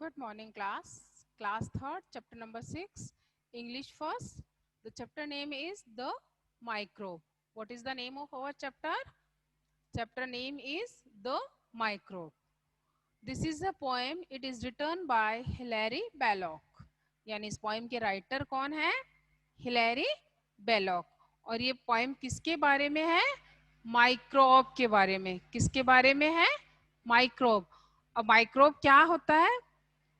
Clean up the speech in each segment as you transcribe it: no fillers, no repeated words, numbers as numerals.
Good morning, class. Class third, chapter number 6, English first. The chapter name is The Microbe. What is the name of our chapter? Chapter name is The Microbe. This is a poem. It is written by Hilary Belloc. यानी इस poem के writer कौन है? Hilary Belloc. और ये poem किसके बारे में है? माइक्रोब के बारे में. किसके बारे में है? माइक्रोब. अब माइक्रोब क्या होता है?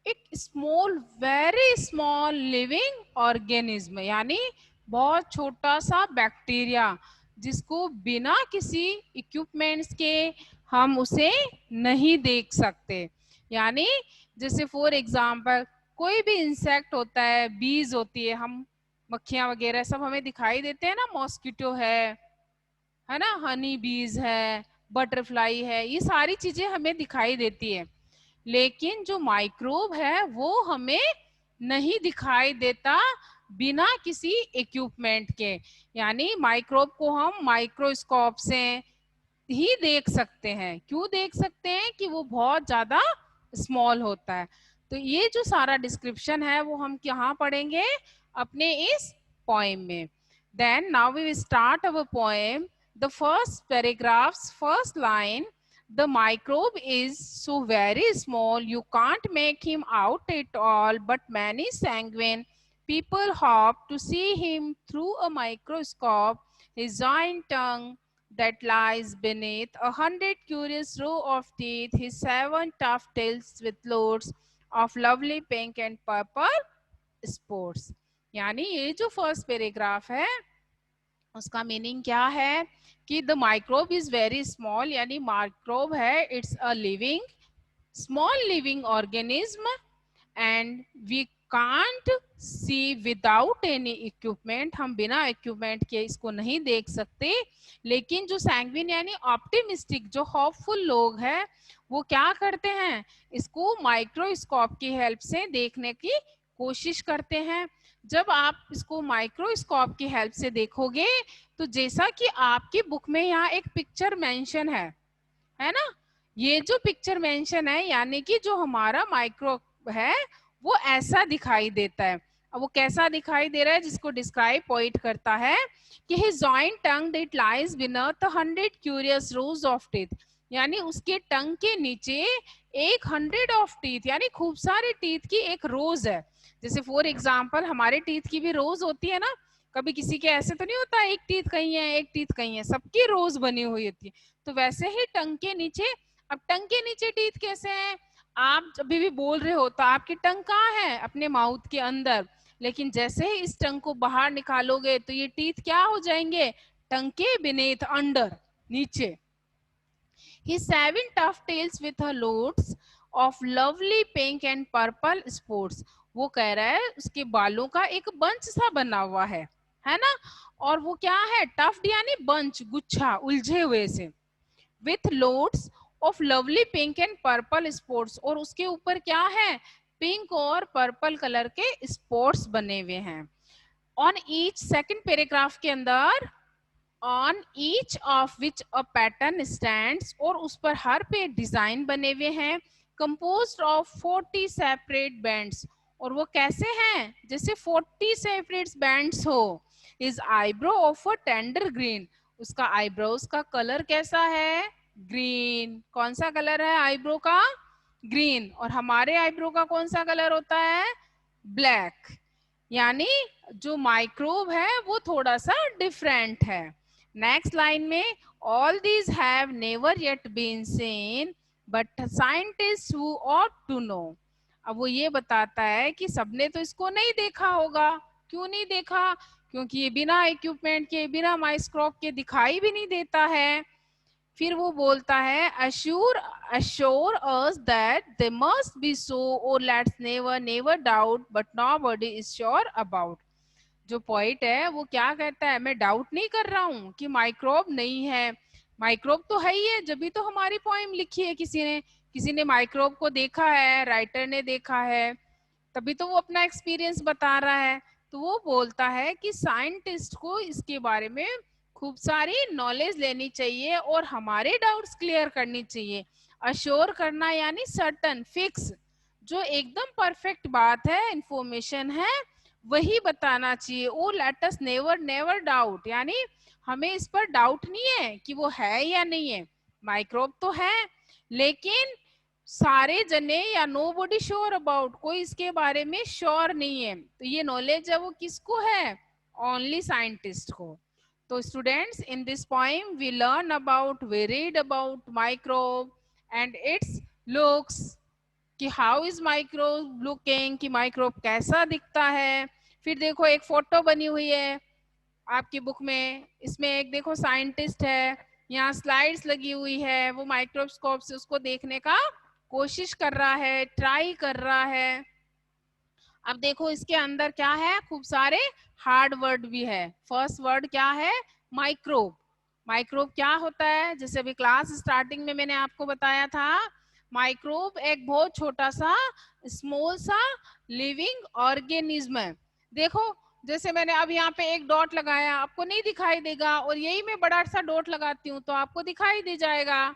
एक small, very small living organism, यानी बहुत छोटा सा बैक्टीरिया जिसको बिना किसी इक्विपमेंट्स के हम उसे नहीं देख सकते. यानी जैसे फॉर एग्जांपल कोई भी इंसेक्ट होता है, बीज होती है, हम मक्खियां वगैरह सब हमें दिखाई देते हैं ना. मॉस्किटो है ना, हनी बीज है, बटरफ्लाई है, ये सारी चीजें हमें दिखाई देती है. लेकिन जो माइक्रोब है वो हमें नहीं दिखाई देता बिना किसी इक्विपमेंट के. यानी माइक्रोब को हम माइक्रोस्कोप से ही देख सकते हैं. क्यों देख सकते हैं? कि वो बहुत ज्यादा स्मॉल होता है. तो ये जो सारा डिस्क्रिप्शन है वो हम यहाँ पढ़ेंगे अपने इस पोएम में. Then now we will start our poem. The first paragraphs, first line. The microbe is so very small you can't make him out at all, but many sanguine people hope to see him through a microscope. His giant tongue that lies beneath 100 curious row of teeth, his 7 tough tails with loads of lovely pink and purple spots. यानी ये जो first paragraph है उसका meaning क्या है कि the microbe is very small, यानी microbe है it's a living, small living organism and we can't see without any equipment. हम बिना इक्विपमेंट के इसको नहीं देख सकते. लेकिन जो सैंग्विन यानी ऑप्टिमिस्टिक, जो होपफुल लोग हैं, वो क्या करते हैं? इसको माइक्रोस्कोप की हेल्प से देखने की कोशिश करते हैं. जब आप इसको माइक्रोस्कोप की हेल्प से देखोगे तो जैसा कि आपकी बुक में यहाँ एक पिक्चर मेंशन है ना, ये जो पिक्चर मेंशन है यानी कि जो हमारा माइक्रोब है वो ऐसा दिखाई देता है. अब वो कैसा दिखाई दे रहा है जिसको डिस्क्राइब पॉइंट करता है कि his joint tongue that lies beneath 100 curious rows of teeth. यानी उसके टंग के नीचे 100 ऑफ टीथ, यानी खूब सारे टीथ की एक रोज है. जैसे फॉर एग्जाम्पल हमारे टीथ की भी रोज होती है ना. कभी किसी के ऐसे तो नहीं होता एक टीथ कहीं है एक टीथ कहीं है, सबकी रोज बनी हुई होती है. तो वैसे ही टंग के नीचे. अब टंग के नीचे टीथ कैसे हैं? आप जब भी बोल रहे हो तो आपकी टंग कहाँ है? अपने माउथ के अंदर. लेकिन जैसे ही इस टंग को बाहर निकालोगे तो ये टीथ क्या हो जाएंगे? टंग के बिनेथ, अंडर, नीचे. His 7 tough tails with her loads of lovely pink and purple spots. वो कह रहा है उसके बालों का एक बंच सा बना हुआ है ना. और वो क्या है? टफ्ड यानी बंच, गुच्छा, उलझे हुए से. With loads of lovely pink and purple spots. और उसके ऊपर क्या है? पिंक और पर्पल कलर के स्पॉट्स बने हुए हैं. ऑन ईच, सेकंड पैराग्राफ के अंदर, on each of which a pattern stands, और उस पर हर पे डिजाइन बने हुए हैं. composed of 40 separate bands. और वो कैसे हैं? जैसे 40 separate bands हो. his eyebrow of a tender green. उसका आईब्रोज का कलर कैसा है? ग्रीन. कौन सा कलर है आईब्रो का? ग्रीन. और हमारे आईब्रो का कौन सा कलर होता है? ब्लैक. यानी जो माइक्रोब है वो थोड़ा सा डिफरेंट है. नेक्स्ट लाइन में, all these have never yet been seen but scientist who ought to know. अब वो ये बताता है कि सबने तो इसको नहीं देखा होगा. क्यों नहीं देखा? क्योंकि ये बिना इक्विपमेंट के, बिना माइक्रोस्कोप के दिखाई भी नहीं देता है. फिर वो बोलता है assure us that they must be so, or let's never doubt, but nobody is sure about. जो पॉइंट है वो क्या कहता है? मैं डाउट नहीं कर रहा हूँ कि माइक्रोब नहीं है. माइक्रोब तो है ही है, जब भी तो हमारी पोएम लिखी है. किसी ने माइक्रोब को देखा है, राइटर ने देखा है, तभी तो वो अपना एक्सपीरियंस बता रहा है. तो वो बोलता है कि साइंटिस्ट को इसके बारे में खूब सारी नॉलेज लेनी चाहिए और हमारे डाउट्स क्लियर करनी चाहिए. अश्योर करना यानी सर्टन, फिक्स. जो एकदम परफेक्ट बात है, इंफॉर्मेशन है, वही बताना चाहिए। O let us never never doubt, यानी हमें इस पर डाउट नहीं है कि वो है या नहीं है। माइक्रोब तो है, लेकिन सारे जने या नो बॉडी श्योर अबाउट, कोई इसके बारे में श्योर नहीं है। तो ये नॉलेज है वो किसको है? ओनली साइंटिस्ट को। तो students, in this poem we learn about, we read about microbe and its looks, कि हाउ इज माइक्रोब लुकिंग, कि माइक्रोब कैसा दिखता है। फिर देखो एक फोटो बनी हुई है आपकी बुक में, इसमें एक देखो साइंटिस्ट है, यहाँ स्लाइड्स लगी हुई है, वो माइक्रोस्कोप से उसको देखने का कोशिश कर रहा है, ट्राई कर रहा है। अब देखो इसके अंदर क्या है, खूब सारे हार्ड वर्ड भी है। फर्स्ट वर्ड क्या है? माइक्रोब। माइक्रोब क्या होता है? जैसे अभी क्लास स्टार्टिंग में मैंने आपको बताया था, माइक्रोब एक बहुत छोटा सा स्मॉल सा लिविंग ऑर्गेनिज्म है। देखो जैसे मैंने अब यहाँ पे एक डॉट लगाया, आपको नहीं दिखाई देगा, और यही मैं बड़ा सा डॉट लगाती हूँ तो आपको दिखाई दे जाएगा।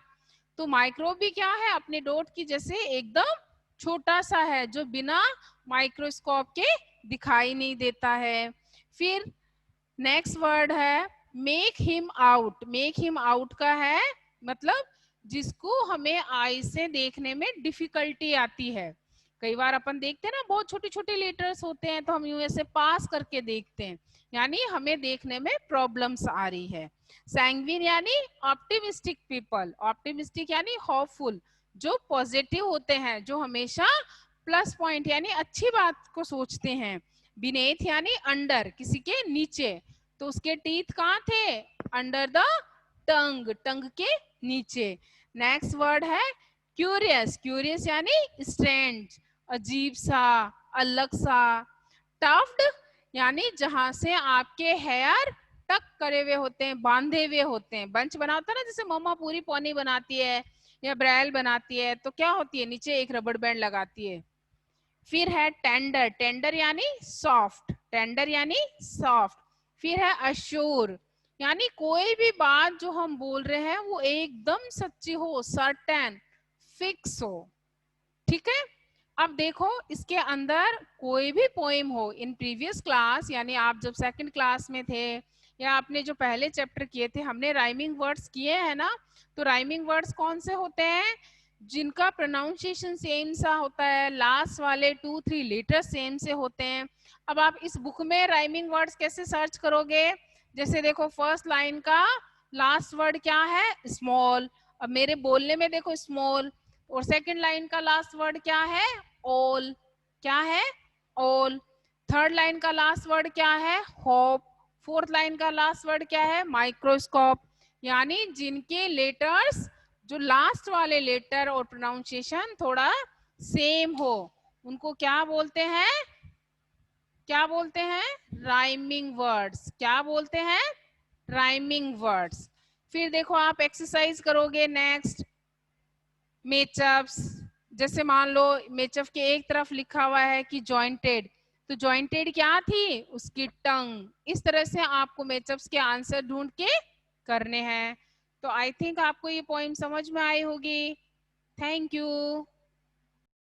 तो माइक्रोब भी क्या है? अपने डॉट की जैसे एकदम छोटा सा है, जो बिना माइक्रोस्कोप के दिखाई नहीं देता है। फिर नेक्स्ट वर्ड है make him out. Make him out का है मतलब जिसको हमें आई से देखने में डिफिकल्टी आती है। कई बार अपन देखते हैं ना, बहुत छोटे छोटे लेटर्स होते हैं तो हम यूं ऐसे पास करके देखते हैं, यानी हमें देखने में प्रॉब्लम्स आ रही है। सैंग्विन यानी ऑप्टिमिस्टिक पीपल। ऑप्टिमिस्टिक यानी होपफुल, जो पॉजिटिव होते हैं, जो हमेशा प्लस पॉइंट यानी अच्छी बात को सोचते हैं। बीनेथ यानी अंडर, किसी के नीचे, तो उसके टीथ कहाँ थे? अंडर द टंग, टंग के नीचे। नेक्स्ट वर्ड है क्यूरियस। क्यूरियस यानी स्ट्रेंज, अजीब सा, अलग सा। टफ्ड यानी जहां से आपके हेयर टक करे हुए होते हैं, बांधे हुए होते हैं। बंच बना होता है ना, जैसे मम्मा पूरी पौनी बनाती है या ब्रायल बनाती है, तो क्या होती है, नीचे एक रबड़ बैंड लगाती है। फिर है टेंडर। टेंडर यानी सॉफ्ट, टेंडर यानी सॉफ्ट। फिर है अश्योर, यानी कोई भी बात जो हम बोल रहे हैं वो एकदम सच्ची हो, सर्टेन, फिक्स हो। ठीक है। अब देखो इसके अंदर कोई भी पोएम हो, इन प्रीवियस क्लास यानी आप जब सेकंड क्लास में थे या आपने जो पहले चैप्टर किए थे, हमने राइमिंग वर्ड्स किए हैं ना। तो राइमिंग वर्ड्स कौन से होते हैं? जिनका प्रोनाउंसिएशन सेम सा होता है, लास्ट वाले 2-3 लेटर सेम से होते हैं। अब आप इस बुक में राइमिंग वर्ड्स कैसे सर्च करोगे? जैसे देखो फर्स्ट लाइन का लास्ट वर्ड क्या है? स्मॉल। अब मेरे बोलने में देखो स्मॉल, और सेकंड लाइन का लास्ट वर्ड क्या है? ऑल। क्या है? ऑल। थर्ड लाइन का लास्ट वर्ड क्या है? होप। फोर्थ लाइन का लास्ट वर्ड क्या है? माइक्रोस्कोप। यानी जिनके लेटर्स, जो लास्ट वाले लेटर और प्रोनाउंसिएशन थोड़ा सेम हो, उनको क्या बोलते हैं? क्या बोलते हैं? Rhyming words. क्या बोलते हैं? Rhyming words. फिर देखो आप एक्सरसाइज करोगे नेक्स्ट, मेचअप्स। जैसे मान लो मेचअप के एक तरफ लिखा हुआ है कि जॉइंटेड, तो जॉइंटेड क्या थी? उसकी टंग। इस तरह से आपको मेचअप्स के आंसर ढूंढ के करने हैं। तो आई थिंक आपको ये पोइम समझ में आई होगी। Thank you.